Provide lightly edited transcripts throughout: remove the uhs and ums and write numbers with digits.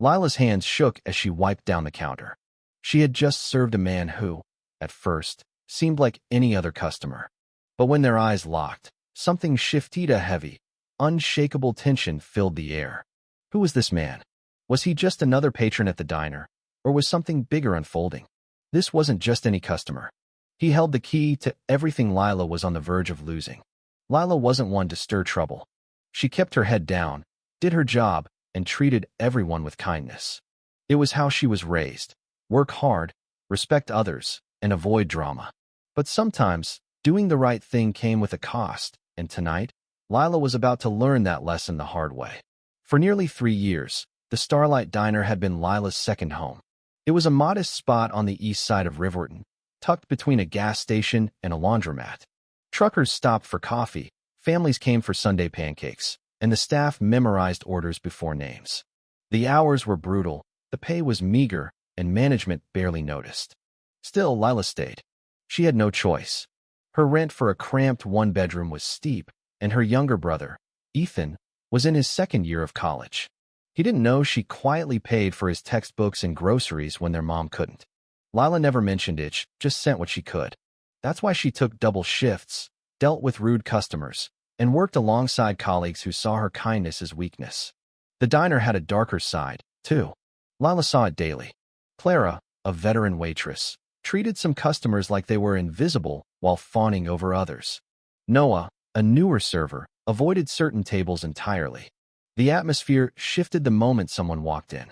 Lila's hands shook as she wiped down the counter. She had just served a man who, at first, seemed like any other customer. But when their eyes locked, something shifted. A heavy, unshakable tension filled the air. Who was this man? Was he just another patron at the diner, or was something bigger unfolding? This wasn't just any customer. He held the key to everything Lila was on the verge of losing. Lila wasn't one to stir trouble. She kept her head down, did her job, and treated everyone with kindness. It was how she was raised. Work hard, respect others, and avoid drama. But sometimes, doing the right thing came with a cost, and tonight, Lila was about to learn that lesson the hard way. For nearly 3 years, the Starlight Diner had been Lila's second home. It was a modest spot on the east side of Riverton, tucked between a gas station and a laundromat. Truckers stopped for coffee, families came for Sunday pancakes, and the staff memorized orders before names. The hours were brutal, the pay was meager, and management barely noticed. Still, Lila stayed. She had no choice. Her rent for a cramped one-bedroom was steep, and her younger brother, Ethan, was in his second year of college. He didn't know she quietly paid for his textbooks and groceries when their mom couldn't. Lila never mentioned it, just sent what she could. That's why she took double shifts, dealt with rude customers, and worked alongside colleagues who saw her kindness as weakness. The diner had a darker side, too. Lila saw it daily. Clara, a veteran waitress, treated some customers like they were invisible while fawning over others. Noah, a newer server, avoided certain tables entirely. The atmosphere shifted the moment someone walked in.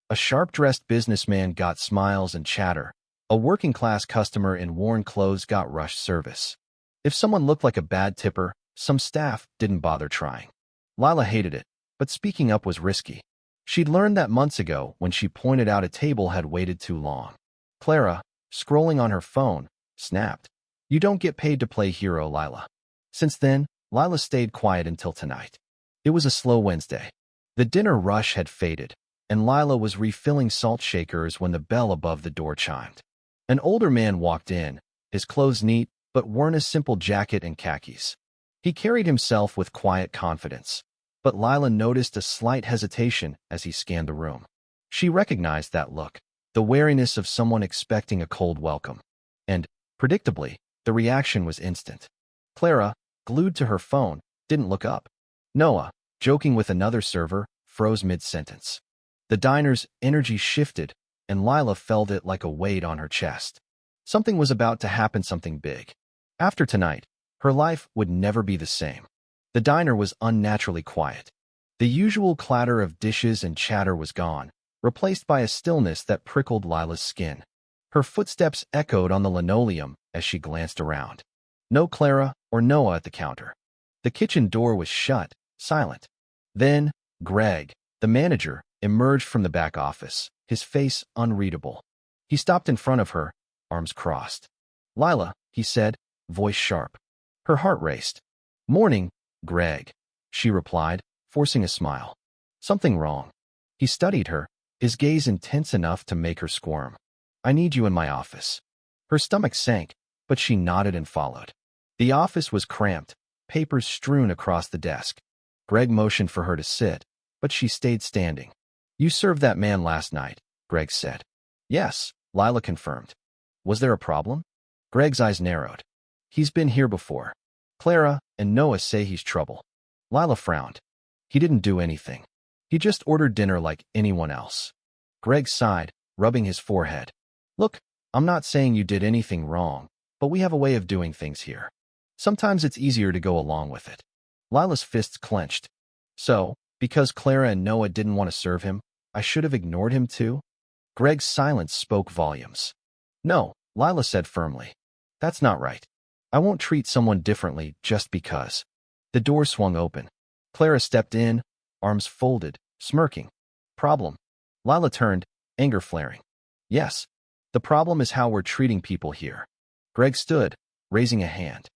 A sharp-dressed businessman got smiles and chatter. A working-class customer in worn clothes got rushed service. If someone looked like a bad tipper, some staff didn't bother trying. Lila hated it, but speaking up was risky. She'd learned that months ago when she pointed out a table had waited too long. Clara, scrolling on her phone, snapped, "You don't get paid to play hero, Lila." Since then, Lila stayed quiet until tonight. It was a slow Wednesday. The dinner rush had faded, and Lila was refilling salt shakers when the bell above the door chimed. An older man walked in, his clothes neat, but worn a simple jacket and khakis. He carried himself with quiet confidence, but Lila noticed a slight hesitation as he scanned the room. She recognized that look, the wariness of someone expecting a cold welcome. And, predictably, the reaction was instant. Clara, glued to her phone, didn't look up. Noah, joking with another server, froze mid-sentence. The diner's energy shifted, and Lila felt it like a weight on her chest. Something was about to happen, something big. After tonight, her life would never be the same. The diner was unnaturally quiet. The usual clatter of dishes and chatter was gone, replaced by a stillness that prickled Lila's skin. Her footsteps echoed on the linoleum as she glanced around. No Clara or Noah at the counter. The kitchen door was shut, silent. Then, Greg, the manager, emerged from the back office, his face unreadable. He stopped in front of her, arms crossed. "Lila," he said, voice sharp. Her heart raced. "Morning, Greg," she replied, forcing a smile. "Something wrong?" He studied her, his gaze intense enough to make her squirm. "I need you in my office." Her stomach sank, but she nodded and followed. The office was cramped, papers strewn across the desk. Greg motioned for her to sit, but she stayed standing. "You served that man last night," Greg said. "Yes," Lila confirmed. "Was there a problem?" Greg's eyes narrowed. "He's been here before. Clara and Noah say he's trouble." Lila frowned. "He didn't do anything. He just ordered dinner like anyone else." Greg sighed, rubbing his forehead. "Look, I'm not saying you did anything wrong, but we have a way of doing things here. Sometimes it's easier to go along with it." Lila's fists clenched. "So, because Clara and Noah didn't want to serve him, I should have ignored him too?" Greg's silence spoke volumes. "No," Lila said firmly. "That's not right. I won't treat someone differently just because." The door swung open. Clara stepped in, arms folded, smirking. "Problem?" Lila turned, anger flaring. "Yes. The problem is how we're treating people here." Greg stood, raising a hand.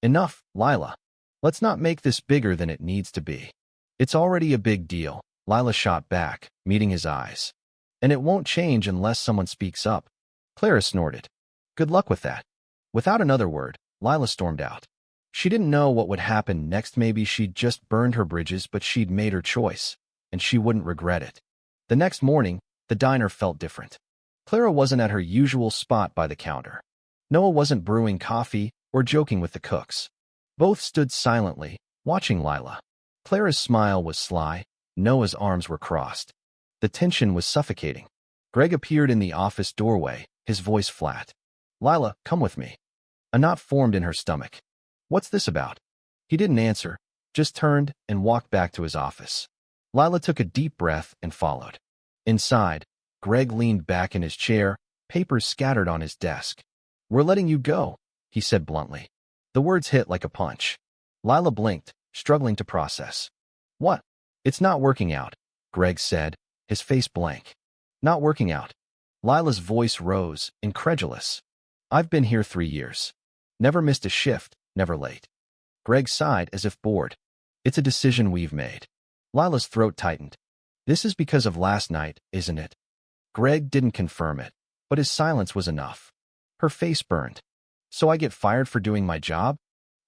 "Enough, Lila. Let's not make this bigger than it needs to be." "It's already a big deal," Lila shot back, meeting his eyes. "And it won't change unless someone speaks up." Clara snorted. "Good luck with that." Without another word, Lila stormed out. She didn't know what would happen next. Maybe she'd just burned her bridges, but she'd made her choice, and she wouldn't regret it. The next morning, the diner felt different. Clara wasn't at her usual spot by the counter. Noah wasn't brewing coffee or joking with the cooks. Both stood silently, watching Lila. Clara's smile was sly. Noah's arms were crossed. The tension was suffocating. Greg appeared in the office doorway, his voice flat. "Lila, come with me." A knot formed in her stomach. "What's this about?" He didn't answer, just turned and walked back to his office. Lila took a deep breath and followed. Inside, Greg leaned back in his chair, papers scattered on his desk. "We're letting you go," he said bluntly. The words hit like a punch. Lila blinked, struggling to process. "What?" "It's not working out," Greg said, his face blank. "Not working out." Lila's voice rose, incredulous. "I've been here 3 years. Never missed a shift, never late." Greg sighed as if bored. "It's a decision we've made." Lila's throat tightened. "This is because of last night, isn't it?" Greg didn't confirm it, but his silence was enough. Her face burned. "So I get fired for doing my job?"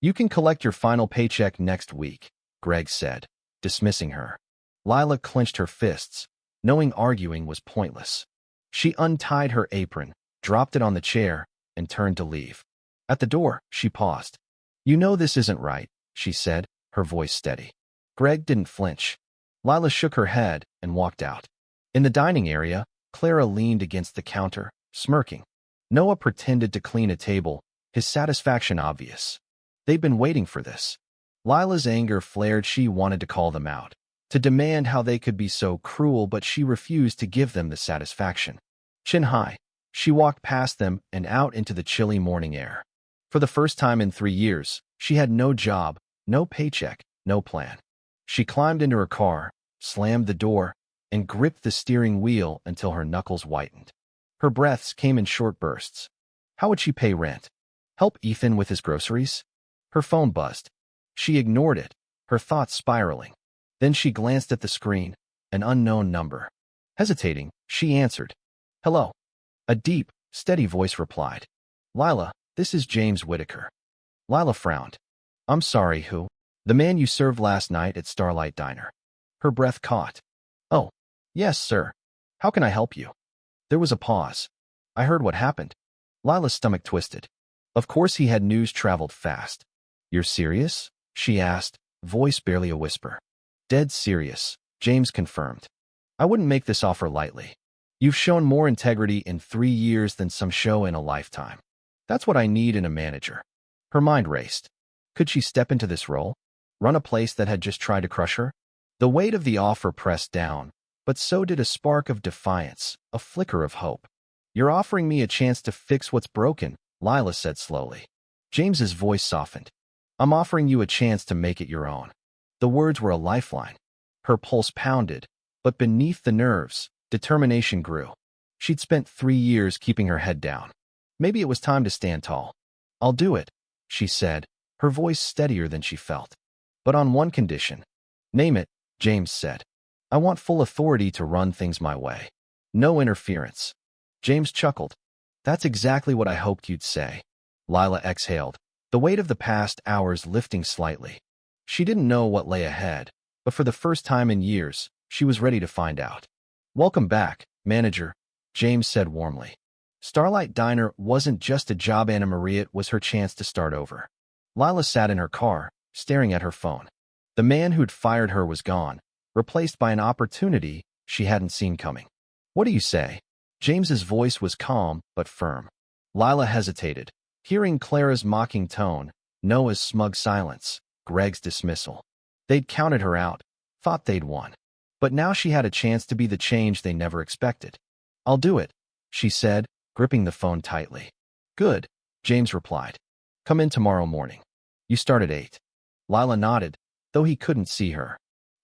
"You can collect your final paycheck next week," Greg said, dismissing her. Lila clenched her fists, knowing arguing was pointless. She untied her apron, dropped it on the chair, and turned to leave. At the door, she paused. "You know this isn't right," she said, her voice steady. Greg didn't flinch. Lila shook her head and walked out. In the dining area, Clara leaned against the counter, smirking. Noah pretended to clean a table, his satisfaction obvious. They'd been waiting for this. Lila's anger flared. She wanted to call them out, to demand how they could be so cruel, but she refused to give them the satisfaction. Chin high, she walked past them and out into the chilly morning air. For the first time in 3 years, she had no job, no paycheck, no plan. She climbed into her car, slammed the door, and gripped the steering wheel until her knuckles whitened. Her breaths came in short bursts. How would she pay rent? Help Ethan with his groceries? Her phone buzzed. She ignored it, her thoughts spiraling. Then she glanced at the screen, an unknown number. Hesitating, she answered. "Hello." A deep, steady voice replied. "Lila, this is James Whitaker." Lila frowned. "I'm sorry, who?" "The man you served last night at Starlight Diner." Her breath caught. "Oh, yes, sir. How can I help you?" There was a pause. "I heard what happened." Lila's stomach twisted. Of course he had news traveled fast. "You're serious?" she asked, voice barely a whisper. "Dead serious," James confirmed. "I wouldn't make this offer lightly. You've shown more integrity in 3 years than some show in a lifetime. That's what I need in a manager." Her mind raced. Could she step into this role? Run a place that had just tried to crush her? The weight of the offer pressed down, but so did a spark of defiance, a flicker of hope. "You're offering me a chance to fix what's broken," Lila said slowly. James's voice softened. "I'm offering you a chance to make it your own." The words were a lifeline. Her pulse pounded, but beneath the nerves, determination grew. She'd spent 3 years keeping her head down. Maybe it was time to stand tall. "I'll do it," she said, her voice steadier than she felt. "But on one condition." "Name it," James said. "I want full authority to run things my way. No interference." James chuckled. "That's exactly what I hoped you'd say." Lila exhaled, the weight of the past hours lifting slightly. She didn't know what lay ahead, but for the first time in years, she was ready to find out. "Welcome back, manager," James said warmly. Starlight Diner wasn't just a job. Anna Maria, it was her chance to start over. Lila sat in her car, staring at her phone. The man who'd fired her was gone, replaced by an opportunity she hadn't seen coming. "What do you say?" James's voice was calm but firm. Lila hesitated, hearing Clara's mocking tone, Noah's smug silence, Greg's dismissal. They'd counted her out, thought they'd won. But now she had a chance to be the change they never expected. "I'll do it," she said, gripping the phone tightly. "Good," James replied. "Come in tomorrow morning. You start at 8. Lila nodded, though he couldn't see her.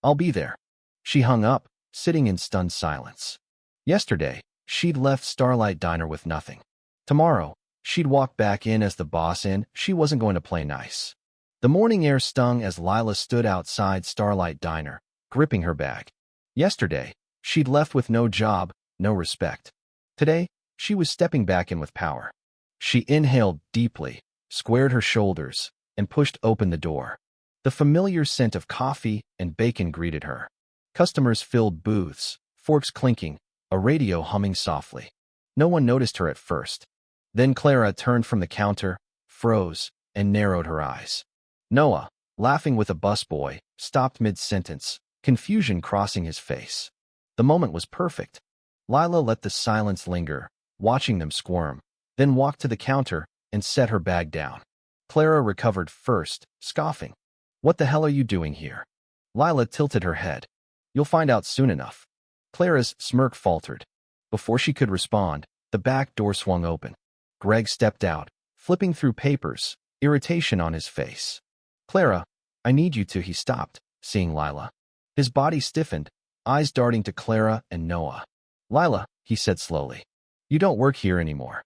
"I'll be there." She hung up, sitting in stunned silence. Yesterday, she'd left Starlight Diner with nothing. Tomorrow, she'd walk back in as the boss, and she wasn't going to play nice. The morning air stung as Lila stood outside Starlight Diner, gripping her bag. Yesterday, she'd left with no job, no respect. Today, she was stepping back in with power. She inhaled deeply, squared her shoulders, and pushed open the door. The familiar scent of coffee and bacon greeted her. Customers filled booths, forks clinking, a radio humming softly. No one noticed her at first. Then Clara turned from the counter, froze, and narrowed her eyes. Noah, laughing with a busboy, stopped mid-sentence, confusion crossing his face. The moment was perfect. Lila let the silence linger, watching them squirm, then walked to the counter and set her bag down. Clara recovered first, scoffing. "What the hell are you doing here?" Lila tilted her head. "You'll find out soon enough." Clara's smirk faltered. Before she could respond, the back door swung open. Greg stepped out, flipping through papers, irritation on his face. "Clara, I need you to," he stopped, seeing Lila. His body stiffened, eyes darting to Clara and Noah. "Lila," he said slowly, "you don't work here anymore."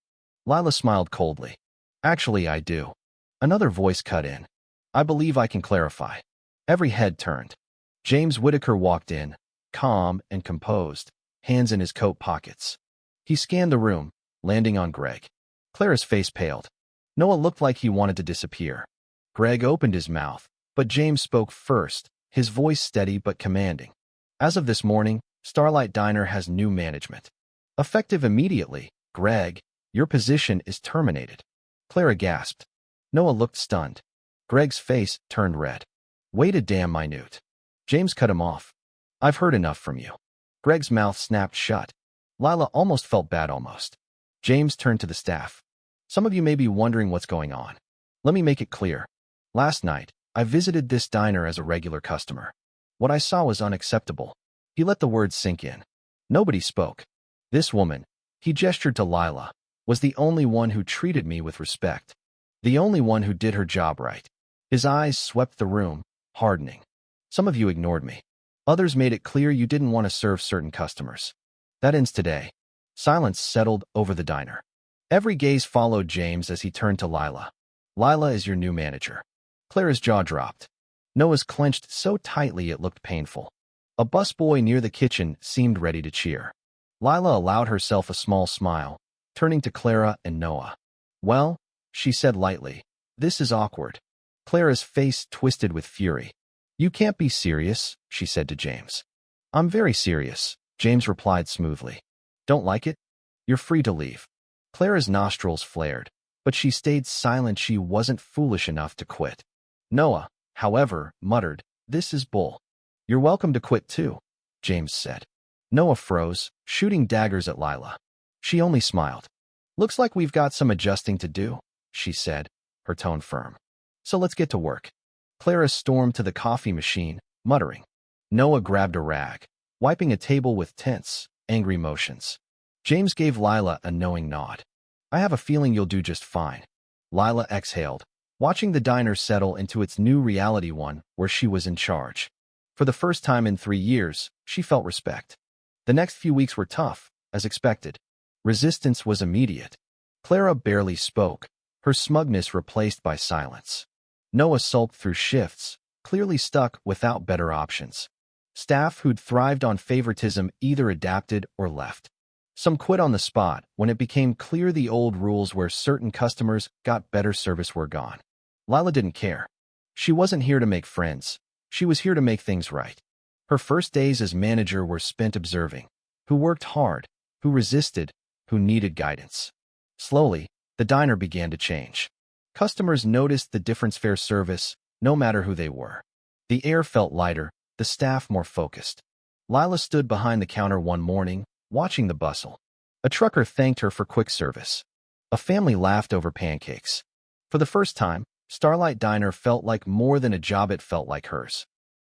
Lila smiled coldly. "Actually, I do." Another voice cut in. "I believe I can clarify." Every head turned. James Whitaker walked in, calm and composed, hands in his coat pockets. He scanned the room, landing on Greg. Clara's face paled. Noah looked like he wanted to disappear. Greg opened his mouth, but James spoke first, his voice steady but commanding. "As of this morning, Starlight Diner has new management. Effective immediately, Greg, your position is terminated." Clara gasped. Noah looked stunned. Greg's face turned red. "Wait a damn minute." James cut him off. "I've heard enough from you." Greg's mouth snapped shut. Lila almost felt bad almost. James turned to the staff. "Some of you may be wondering what's going on. Let me make it clear. Last night, I visited this diner as a regular customer. What I saw was unacceptable." He let the words sink in. Nobody spoke. "This woman," he gestured to Lila, "was the only one who treated me with respect. The only one who did her job right." His eyes swept the room, hardening. "Some of you ignored me. Others made it clear you didn't want to serve certain customers. That ends today." Silence settled over the diner. Every gaze followed James as he turned to Lila. "Lila is your new manager." Clara's jaw dropped. Noah's clenched so tightly it looked painful. A busboy near the kitchen seemed ready to cheer. Lila allowed herself a small smile, turning to Clara and Noah. "Well," she said lightly, "this is awkward." Clara's face twisted with fury. "You can't be serious," she said to James. "I'm very serious," James replied smoothly. "Don't like it? You're free to leave." Clara's nostrils flared, but she stayed silent. She wasn't foolish enough to quit. Noah, however, muttered, "This is bull." "You're welcome to quit too," James said. Noah froze, shooting daggers at Lila. She only smiled. "Looks like we've got some adjusting to do," she said, her tone firm. "So let's get to work." Clara stormed to the coffee machine, muttering. Noah grabbed a rag, wiping a table with tense, angry motions. James gave Lila a knowing nod. "I have a feeling you'll do just fine." Lila exhaled, watching the diner settle into its new reality, one where she was in charge. For the first time in 3 years, she felt respect. The next few weeks were tough, as expected. Resistance was immediate. Clara barely spoke, her smugness replaced by silence. Noah sulked through shifts, clearly stuck without better options. Staff who'd thrived on favoritism either adapted or left. Some quit on the spot when it became clear the old rules where certain customers got better service were gone. Lila didn't care. She wasn't here to make friends. She was here to make things right. Her first days as manager were spent observing who worked hard, who resisted, who needed guidance. Slowly, the diner began to change. Customers noticed the difference: fair service, no matter who they were. The air felt lighter, the staff more focused. Lila stood behind the counter one morning, watching the bustle. A trucker thanked her for quick service. A family laughed over pancakes. For the first time, Starlight Diner felt like more than a job, it felt like hers.